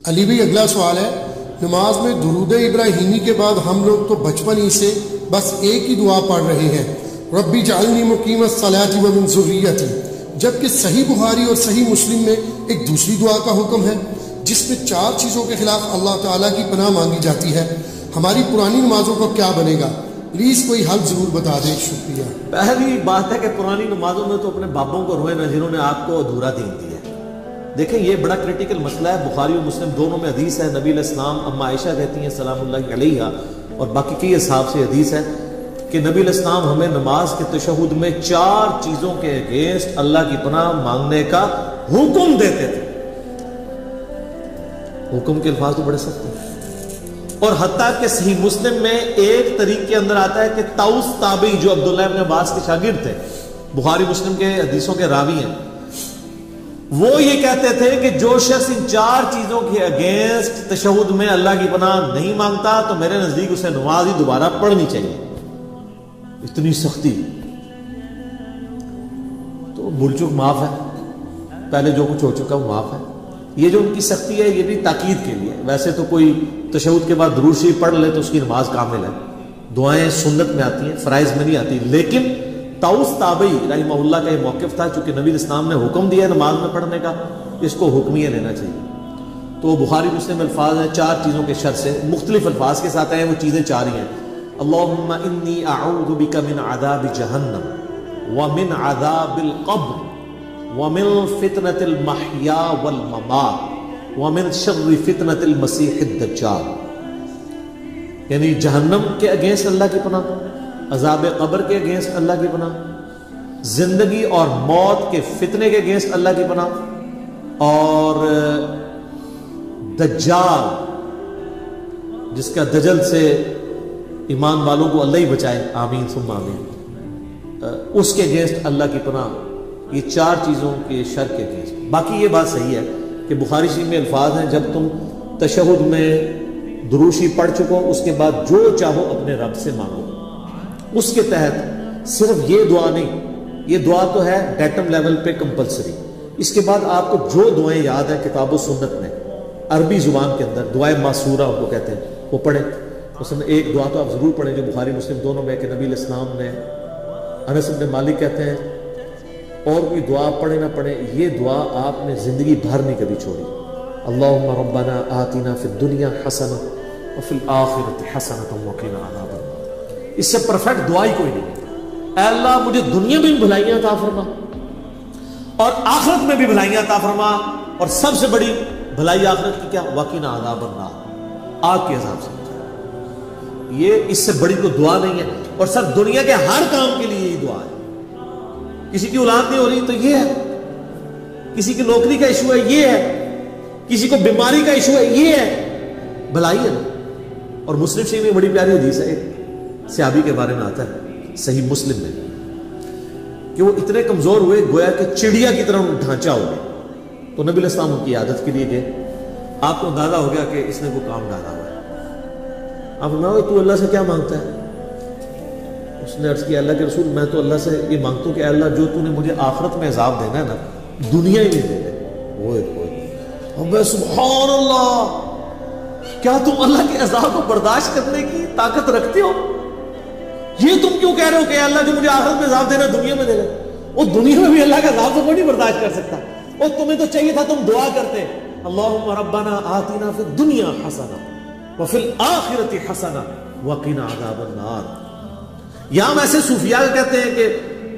علی بھائی اگلا سوال ہے، نماز میں درود ابراہیمی کے بعد ہم لوگ تو بچپن ہی سے بس ایک ہی دعا پڑھ رہے ہیں، ربی جعلنی مقیم الصلاۃ ومن ذریتی، جبکہ صحیح بخاری اور صحیح مسلم میں ایک دوسری دعا کا حکم ہے جس میں 4 چیزوں کے خلاف اللہ تعالیٰ کی پناہ مانگی جاتی ہے، ہماری پرانی نمازوں کا کیا بنے گا؟ پلیز کوئی حل ضرور بتا دیں، شکریہ۔ پہلی بات ہے کہ پرانی نمازوں میں تو اپنے بابوں کو روئے نہ جنہوں نے آپ کو ادھورا دین دیا ہے۔ دیکھیں یہ بڑا کریٹیکل مسئلہ ہے، بخاری و مسلم دونوں میں حدیث ہے، نبی علیہ السلام اما عائشہ کہتی ہیں سلام اللہ علیہ اور باقی کئی اصحاب سے حدیث ہے کہ نبی علیہ السلام ہمیں نماز کے تشہد میں 4 چیزوں کے اگینسٹ اللہ کی پناہ مانگنے کا حکم دیتے تھے۔ حکم کے الفاظ تو بڑے سخت ہیں، اور حتیٰ کہ صحیح مسلم میں ایک طریق کے اندر آتا ہے کہ طاؤس تابعی جو عبداللہ ابن عباس کے شاگرد تھے، بخاری مسلم کے حدیثوں کے راوی ہیں، وہ یہ کہتے تھے کہ جو شخص ان 4 چیزوں کے اگینسٹ تشہد میں اللہ کی پناہ نہیں مانگتا تو میرے نزدیک اسے نماز ہی دوبارہ پڑھنی چاہیے۔ اتنی سختی، تو بھول چوک معاف ہے، پہلے جو کچھ ہو چکا وہ معاف ہے۔ یہ جو ان کی سختی ہے یہ بھی تاکید کے لیے، ویسے تو کوئی تشہد کے بعد درود شریف پڑھ لے تو اس کی نماز کامل ہے، دعائیں سنت میں آتی ہیں، فرائض میں نہیں آتی، لیکن طاؤس تابعی رحمہ اللہ کا یہ موقف تھا، چونکہ نبی اسلام نے حکم دیا ہے نماز میں پڑھنے کا، اس کو حکمیہ لینا چاہیے۔ تو بخاری مسلم الفاظ ہیں 4 چیزوں کے شر سے، مختلف الفاظ کے ساتھ ہیں، وہ چیزیں 4 ہی ہیں۔ اللہم انی اعوذ بک من عذاب جہنم ومن عذاب القبر ومن فتنة المحیا والممات ومن شر فتنة المسیح الدجال، یعنی جہنم کے اگینسٹ اللہ کی پناہ، عذاب قبر کے اگینسٹ اللہ کی پناہ، زندگی اور موت کے فتنے کے اگینسٹ اللہ کی پناہ، اور دجال جس کا دجل سے ایمان والوں کو اللہ ہی بچائے، آمین ثم آمین، اس کے اگینسٹ اللہ کی پناہ۔ یہ 4 چیزوں کے شر کے اگینسٹ۔ باقی یہ بات صحیح ہے کہ بخاری شریف میں الفاظ ہیں جب تم تشہد میں درود شریف پڑھ چکو اس کے بعد جو چاہو اپنے رب سے مانگو، اس کے تحت صرف یہ دعا نہیں، یہ دعا تو ہے ڈیٹم لیول پہ کمپلسری، اس کے بعد آپ کو جو دعائیں یاد ہیں کتاب و سنت میں عربی زبان کے اندر دعائیں معصورہ ان کو کہتے ہیں، وہ پڑھیں۔ مثلا ایک دعا تو آپ ضرور پڑھیں جو بخاری مسلم دونوں میں کہ نبی علیہ السلام نے، انس بن مالک کہتے ہیں اور کوئی دعا پڑھے نہ پڑھے یہ دعا آپ نے زندگی بھر نہیں کبھی چھوڑی، اللہم ربنا آتنا فی الدنیا حسنہ وفی الآخرۃ حسنۃ وقنا عذاب النار۔ اس سے پرفیکٹ دعا ہی کوئی نہیں۔ اے اللہ مجھے دنیا میں بھی بھلائیاں عطا فرما اور آخرت میں بھی بھلائیاں عطا فرما، اور سب سے بڑی بھلائی آخرت کی کیا؟ وقنا عذاب النار، آگ کے عذاب سے۔ یہ اس سے بڑی کوئی دعا نہیں ہے، اور سر دنیا کے ہر کام کے لیے یہی دعا ہے۔ کسی کی اولاد نہیں ہو رہی تو یہ ہے، کسی کی نوکری کا ایشو ہے یہ ہے، کسی کو بیماری کا ایشو ہے یہ ہے، بھلائی ہے۔ اور مسلم شریف میں بڑی پیاری حدیث ہے، ایک صحابی کے بارے میں آتا ہے صحیح مسلم میں کہ وہ اتنے کمزور ہوئے گویا کہ چڑیا کی طرح ڈھانچہ ہو گیا، تو نبی علیہ السلام ان کی عادت کے لیے گئے، آپ کو اندازہ ہو گیا کہ اس نے وہ کام ڈالا ہوا ہے۔ آپ فرمایا تو اللہ سے کیا مانگتا ہے؟ اس نے عرض کیا اللہ کے رسول میں تو اللہ سے یہ مانگتا ہوں کہ اے اللہ جو تو نے مجھے آخرت میں عذاب دینا ہے نا دنیا ہی میں دے دے۔ سبحان اللہ، کیا تم اللہ کے عذاب کو برداشت کرنے کی طاقت رکھتے ہو؟ یہ تم کیوں کہہ رہے ہو کہ اللہ جو مجھے آخرت میں عذاب دینا دنیا میں دے دے؟ وہ دنیا میں بھی اللہ کا عذاب تو کوئی نہیں برداشت کر سکتا، اور تمہیں تو چاہیے تھا تم دعا کرتے اللہم ربنا آتنا فی الدنیا حسنہ وفی الآخرۃ حسنہ وقنا عذاب النار۔ یا ہم ایسے صوفیاء کہتے ہیں کہ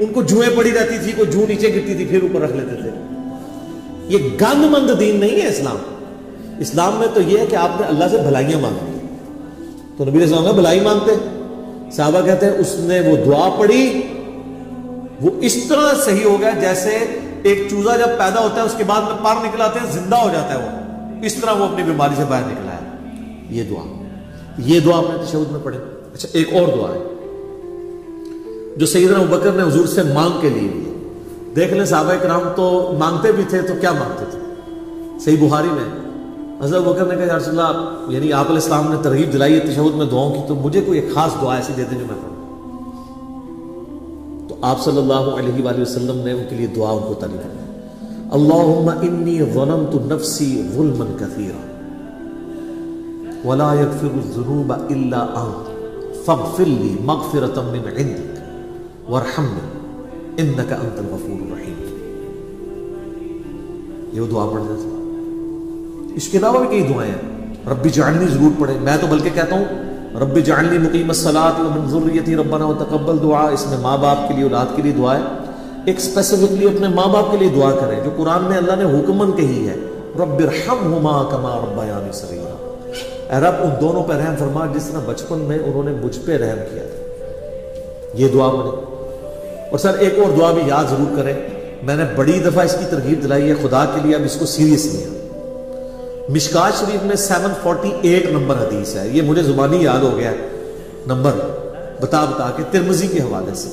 ان کو جوئیں پڑی رہتی تھی، کوئی جو نیچے گرتی تھی پھر اوپر رکھ لیتے تھے۔ یہ گند مند دین نہیں ہے اسلام۔ اسلام میں تو یہ ہے کہ آپ نے اللہ سے بھلائیاں مانگی، تو نبی علیہ السلام نے بھلائی مانگتے، صحابہ کہتے ہیں اس نے وہ دعا پڑھی، وہ اس طرح صحیح ہو گیا جیسے ایک چوزا جب پیدا ہوتا ہے اس کے بعد میں پر نکل آتے ہیں زندہ ہو جاتا ہے، وہ اس طرح وہ اپنی بیماری سے باہر نکلا ہے۔ یہ دعا اپنے تشہد میں پڑھیں۔ اچھا ایک اور دعا ہے جو سیدنا ابوبکر نے حضور سے مانگ کے لیے دی، دیکھ لیں صحابہ کرام تو مانگتے بھی تھے تو کیا مانگتے تھے۔ صحیح بخاری میں حضرت ابوبکر نے کہا یا رسول اللہ، یعنی آپ علیہ السلام نے ترغیب دلائی ہے تشہد میں دعاؤں کی، تو مجھے کوئی ایک خاص دعا ایسی دے دیں جو میں پڑھوں۔ تو آپ صلی اللہ علیہ وآلہ وسلم نے ان کے لیے دعا ان کو تعلیم دی، اللہم انی ظلمت نفسی ظلما کثیرا ولا یغفر الذنوب الا انت فاغفر لی مغفرۃ من عندک وارحمنی انک انت الغفور الرحیم. یہ دعا پڑھنے سے اس کے علاوہ بھی کئی دعائیں ہیں. رب اجعلنی ضرور پڑھیں. میں تو بلکہ کہتا ہوں رب اجعلنی مقیم الصلاۃ ومن ذریتی ربنا وتقبل دعا. اس میں ماں باپ کے لیے اولاد کے لیے دعا ہے. ایک اسپیسیفکلی اپنے ماں باپ کے لیے دعا کریں جو قرآن میں اللہ نے حکمن کہی ہے, رب ارحمہما کما ربیانی صغیرا. اے رب ان دونوں پہ رحم فرما جس طرح بچپن میں انہوں نے مجھ پہ رحم کیا تھا. یہ دعا پڑھیں. اور سر ایک اور دعا بھی یاد ضرور کریں. میں نے بڑی دفعہ اس کی ترغیب دلائی ہے, خدا کے لیے اب اس کو سیریس لیا. مشکات شریف میں 748 نمبر حدیث ہے. یہ مجھے زبانی یاد ہو گیا نمبر بتا کے ترمذی کے حوالے سے.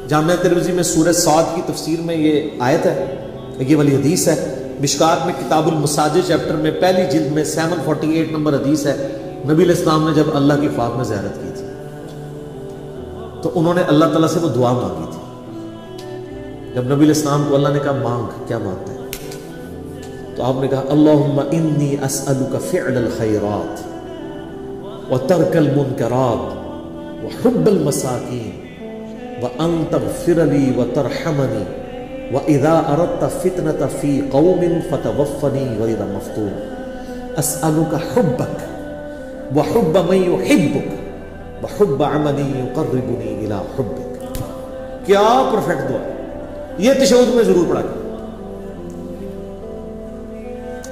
جامعہ ترمذی میں سورہ صاد کی تفسیر میں یہ آیت ہے, یہ والی حدیث ہے. مشکات میں کتاب المساجد چیپٹر میں پہلی جلد میں 748 نمبر حدیث ہے. نبی علیہ السلام نے جب اللہ کی خواب میں زیارت کی تھی تو انہوں نے اللہ تعالیٰ سے وہ دعا مانگی تھی. جب نبی علیہ السلام کو اللہ نے کہا مانگ, کیا مانگتا ہے, تو آپ نے کہا اللہم انی اسألک فعل الخیرات وترک المنکرات وحب المساکین وان تغفر لی وترحمنی واذا اردت فتنة فی قوم فتوفنی غیر مفتون اسألک حبک وحب من یحبک وحب عمل یقربنی الی حبک. کیا پرفیکٹ دعا. یہ تشہد میں ضرور پڑھا کریں,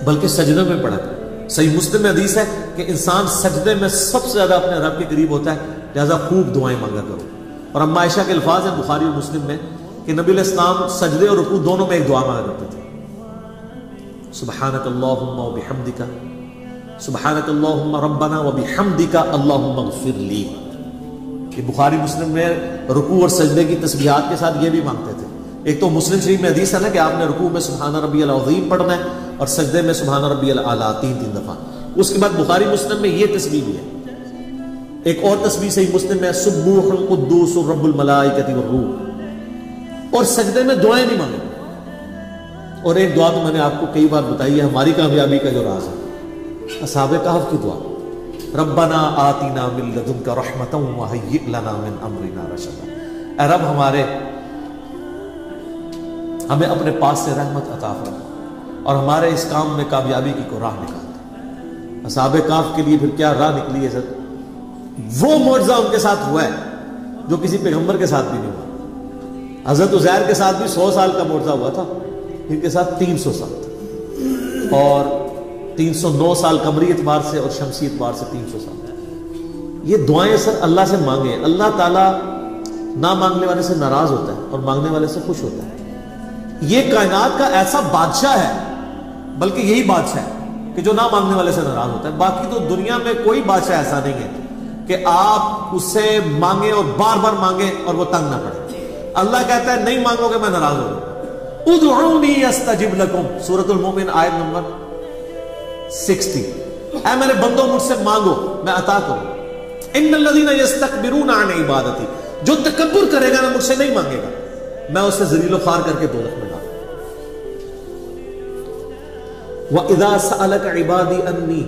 بلکہ سجدے میں پڑھا کریں. صحیح مسلم میں حدیث ہے کہ انسان سجدے میں سب سے زیادہ اپنے رب کے قریب ہوتا ہے, لہذا خوب دعائیں مانگا کرو. اور اما عائشہ کے الفاظ ہیں بخاری اور مسلم میں کہ نبی علیہ السلام سجدے اور رکوع دونوں میں ایک دعا مانگا کرتے تھے, سبحانک اللہم وبحمدک سبحانک اللہم ربنا وبحمدک اللہم اغفر لی. کہ بخاری مسلم میں رکوع اور سجدے کی تسبیحات کے ساتھ یہ بھی مانگتے تھے. ایک تو مسلم شریف میں حدیث ہے نا کہ آپ نے رکوع میں سبحان ربی العظیم پڑھنا ہے اور سجدے میں سبحان ربی الاعلیٰ 3 دفعہ. اس کے بعد بخاری مسلم میں یہ تسبیح بھی ہے. ایک اور تسبیح صحیح مسلم میں سبوح القدوس رب الملائکۃ والروح. اور سجدے میں دعائیں نہیں مانگیں. اور ایک دعا تو میں نے آپ کو کئی بار بتائی ہے, ہماری کامیابی کا جو راز ہے, اصحاب کہف کی دعا, ربنا آتنا من لدنک رحمۃ وہیئ لنا من امرنا رشدا. اے رب ہمیں اپنے پاس سے رحمت عطا فرما اور ہمارے اس کام میں کامیابی کی کو راہ نکال دے. اصحاب کہف کے لیے پھر کیا راہ نکلی ہے سر. وہ معجزہ ان کے ساتھ ہوا ہے جو کسی پیغمبر کے ساتھ بھی نہیں ہوا. حضرت عزیر کے ساتھ بھی 100 سال کا معجزہ ہوا تھا, ان کے ساتھ 300 سال تھا, اور 309 سال قمری اعتبار سے اور شمسی اعتبار سے 300 سال. یہ دعائیں سر اللہ سے مانگیں. اللہ تعالیٰ نہ مانگنے والے سے ناراض ہوتا ہے اور مانگنے والے سے خوش ہوتا ہے. یہ کائنات کا ایسا بادشاہ ہے, بلکہ یہی بادشاہ ہے کہ جو نہ مانگنے والے سے ناراض ہوتا ہے. باقی تو دنیا میں کوئی بادشاہ ایسا نہیں ہے کہ آپ اس سے مانگیں اور بار بار مانگیں اور وہ تنگ نہ پڑے. اللہ کہتا ہے نہیں مانگو گے میں ناراض ہوں گا. ادعونی استجب لکم, سورۃ المومن آیت نمبر 60. اے میرے بندوں مجھ سے مانگو میں عطا کروں. ان الذین یستکبرون عن عبادتی, جو تکبر کرے گا نا مجھ سے نہیں مانگے گا, میں اسے ذلیل و خوار کر کے دوزخ میں ڈالوں. وَإِذَا سَأَلَكَ عِبَادِي أَنِّي,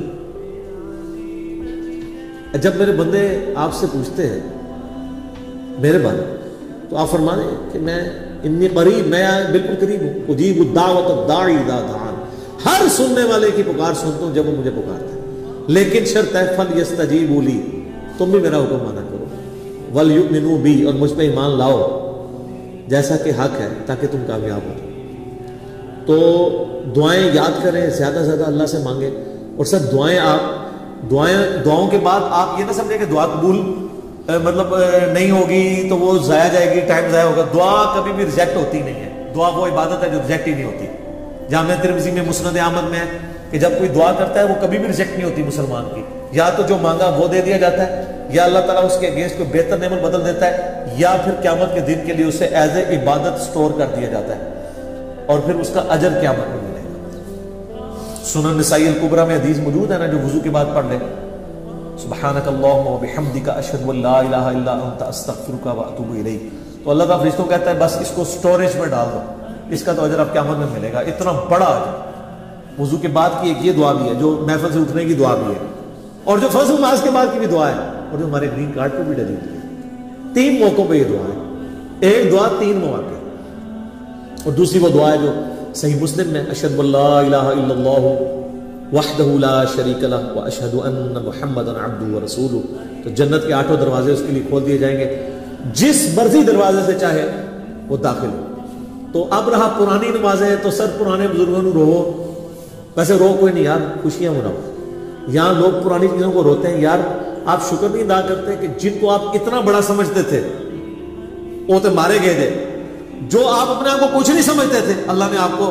جب میرے بندے آپ سے پوچھتے ہیں میرے بارے تو آپ فرمانے کہ میں انی قریب, میں بالکل قریب ہوں. اجیب الدعوۃ الداعی اذا دعان, ہر سننے والے کی پکار سنتا ہوں جب وہ مجھے پکارتا ہے. لیکن شرط ہے فلیستجیبوا لی, تم بھی میرا حکم مانا کرو. ولیؤمنوا بی, اور مجھ پہ ایمان لاؤ جیسا کہ حق ہے تاکہ تم کامیاب ہو. تو دعائیں یاد کریں, زیادہ سے زیادہ اللہ سے مانگیں. اور سر دعاؤں کے بعد آپ یہ نہ سمجھیں کہ دعا قبول مطلب نہیں ہوگی تو وہ ضائع جائے گی, ٹائم ضائع ہوگا. دعا کبھی بھی ریجیکٹ ہوتی نہیں ہے. دعا وہ عبادت ہے جو ریجیکٹ ہی نہیں ہوتی. جامعہ ترمذی میں مسند احمد میں ہے کہ جب کوئی دعا کرتا ہے وہ کبھی بھی ریجیکٹ نہیں ہوتی مسلمان کی. یا تو جو مانگا وہ دے دیا جاتا ہے, یا اللہ تعالیٰ اس کے اگینسٹ کوئی بہتر نعمت بدل دیتا ہے, یا پھر قیامت کے دن کے لیے اسے ایز اے عبادت سٹور کر دیا جاتا ہے اور پھر اس کا اجر قیامت میں ملے گا. سنن نسائی الکبریٰ میں حدیث موجود ہے نا, جو وضو کے بعد پڑھ لے, سبحانک اللہم وبحمدک اشہد ان لا الہ الا انت استغفرک واتوب الیک. تو اللہ تعالیٰ فرشتوں کہتا ہے بس اس کو سٹوریج میں ڈال دو, اس کا تو اجر آپ قیامت میں ملے گا. اتنا بڑا اجر. وضو کے بعد کی ایک یہ دعا بھی ہے جو محفل سے اٹھنے کی دعا بھی ہے, اور جو فرض نماز کے بعد کی بھی دعا ہے اور جو ہمارے گرین کارڈ پہ بھی ڈلی ہوئی ہے، 3 موقعوں پہ یہ دعا ہے، ایک دعا 3 مواقع، اور دوسری وہ دعا ہے جو صحیح مسلم میں اشہد ان لا الہ الا اللہ وحدہ لا شریک لہ واشہد ان محمدا عبدہ ورسولہ، تو جنت کے 8 دروازے اس کے لیے کھول دیے جائیں گے، جس مرضی دروازے سے چاہے وہ داخل ہو۔ تو اب رہا پرانی نمازیں، تو سر پرانے بزرگوں نے رو، ویسے رو کوئی نہیں یار، خوشیاں مناؤ۔ یہاں لوگ پرانی چیزوں کو روتے ہیں، یار آپ شکر نہیں ادا کرتے کہ جن کو آپ اتنا بڑا سمجھتے تھے وہ تو مارے گئے تھے، جو آپ اپنے آپ کو کچھ نہیں سمجھتے تھے اللہ نے آپ کو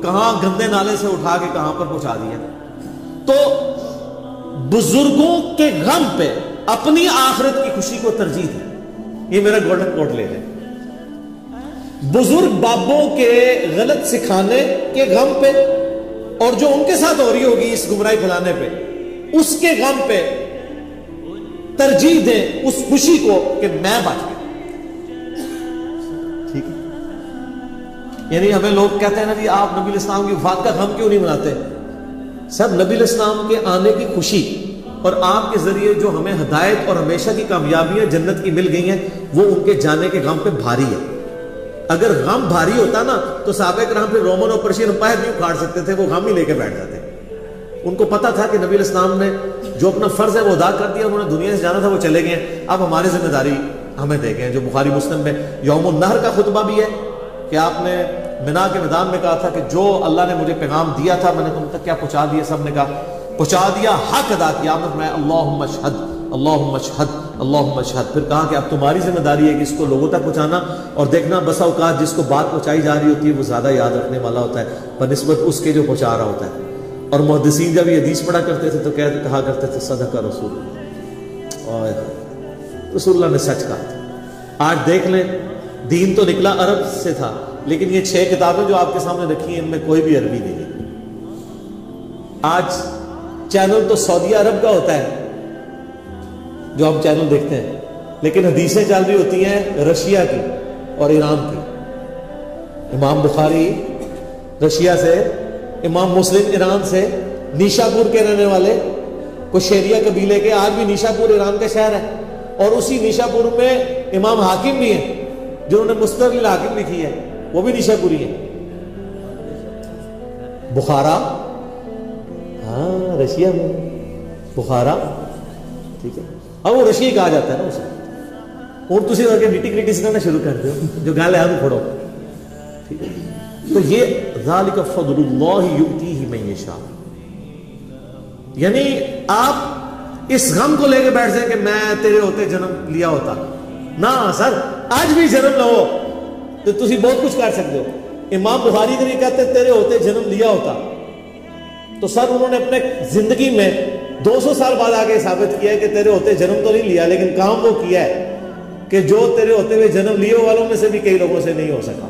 کہاں گندے نالے سے اٹھا کے کہاں پر پہنچا دیا۔ تو بزرگوں کے غم پہ اپنی آخرت کی خوشی کو ترجیح ہے، یہ میرا گولڈن کوٹ لے لیں۔ بزرگ بابوں کے غلط سکھانے کے غم پہ اور جو ان کے ساتھ ہو رہی ہوگی اس گمراہی پھیلانے پہ، اس کے غم پہ ترجیح دیں اس خوشی کو کہ میں بچ گیا۔ ٹھیک ہے، یعنی ہمیں لوگ کہتے ہیں نا جی آپ نبی الاسلام کی وفات کا غم کیوں نہیں مناتے؟ سب نبی الاسلام کے آنے کی خوشی اور آپ کے ذریعے جو ہمیں ہدایت اور ہمیشہ کی کامیابیاں جنت کی مل گئی ہیں، وہ ان کے جانے کے غم پہ بھاری ہے۔ اگر غم بھاری ہوتا نا تو صحابہ کرام پھر رومن اور پرشین امپائر نہیں اکھاڑ سکتے تھے، وہ غم ہی لے کے بیٹھ جاتے۔ ان کو پتا تھا کہ نبی الاسلام نے جو اپنا فرض ہے وہ ادا کر دیا، انہوں نے دنیا سے جانا تھا، وہ چلے گئے، اب ہماری ذمہ داری ہمیں دے گئے ہیں۔ جو بخاری مسلم میں یوم النہر کا خطبہ بھی ہے کہ آپ نے منا کے میدان میں کہا تھا کہ جو اللہ نے مجھے پیغام دیا تھا میں نے تم تک کیا پہنچا دیا؟ سب نے کہا پہنچا دیا، حق ادا کیا۔ آپ نے فرمایا اللہم اشہد اللہم اشہد اللہم اشہد، پھر کہا کہ اب تمہاری ذمہ داری ہے کہ اس کو لوگوں تک پہنچانا، اور دیکھنا بسا اوقات جس کو بات پہنچائی جا رہی ہوتی ہے وہ زیادہ یاد رکھنے والا ہوتا ہے بنسبت اس کے جو پہنچا رہا ہوتا ہے۔ اور محدثین جب یہ حدیث پڑھا کرتے تھے تو کہا کرتے تھے صدق رسول اللہ، اور رسول اللہ نے سچ کہا تھا۔ آج دیکھ لیں دین تو نکلا عرب سے تھا، لیکن یہ 6 کتابیں جو آپ کے سامنے رکھی ہیں ان میں کوئی بھی عربی نہیں ہے۔ آج چینل تو سعودی عرب کا ہوتا ہے جو ہم چینل دیکھتے ہیں، لیکن حدیثیں چل رہی ہوتی ہیں رشیا کی اور ایران کی۔ امام بخاری رشیا سے، امام مسلم ایران سے، نیشا پور کے رہنے والے کشیریا قبیلے کے، آج بھی نیشا پور ایران کا شہر ہے، اور اسی نیشا پور میں امام حاکم بھی ہیں جنہوں نے مستدرک الحاکم لکھی ہے، وہ بھی نیشا پوری ہیں۔ بخارا، ہاں رشیا میں بخارا، ٹھیک ہے، اب وہ رشیا کہا جاتا ہے نا اسے، اور تسی کے نیٹی گریٹی سکھانا شروع کر دو، جو گال ہے پڑھو، ٹھیک ہے۔ تو یہ ذالک فضل اللہ یؤتیہ من یشاء، یعنی آپ اس غم کو لے کے بیٹھ جائیں کہ میں تیرے ہوتے جنم لیا ہوتا، نہ سر، آج بھی جنم لو تو تسی بہت کچھ کر سکتے ہو۔ امام بخاری کے نہیں کہتے تیرے ہوتے جنم لیا ہوتا، تو سر انہوں نے اپنے زندگی میں 200 سال بعد آگے ثابت کیا ہے کہ تیرے ہوتے جنم تو نہیں لیا، لیکن کام وہ کیا ہے کہ جو تیرے ہوتے ہوئے جنم لیے والوں میں سے بھی کئی لوگوں سے نہیں ہو سکا۔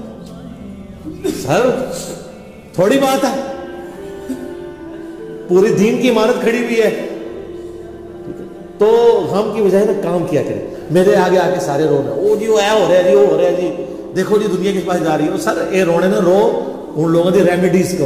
سر تھوڑی بات ہے، پوری دین کی عمارت کھڑی ہوئی ہے، تو غم کی بجائے نا کام کیا کرے۔ میرے آگے آگے سارے رو رہے ہیں، او جی وہ ہو رہا ہے جی، وہ ہو رہا ہے جی، دیکھو جی دنیا کس پاس جا رہی ہے۔ سر اے رونے نہ رو ان لوگوں کی ریمیڈیز کو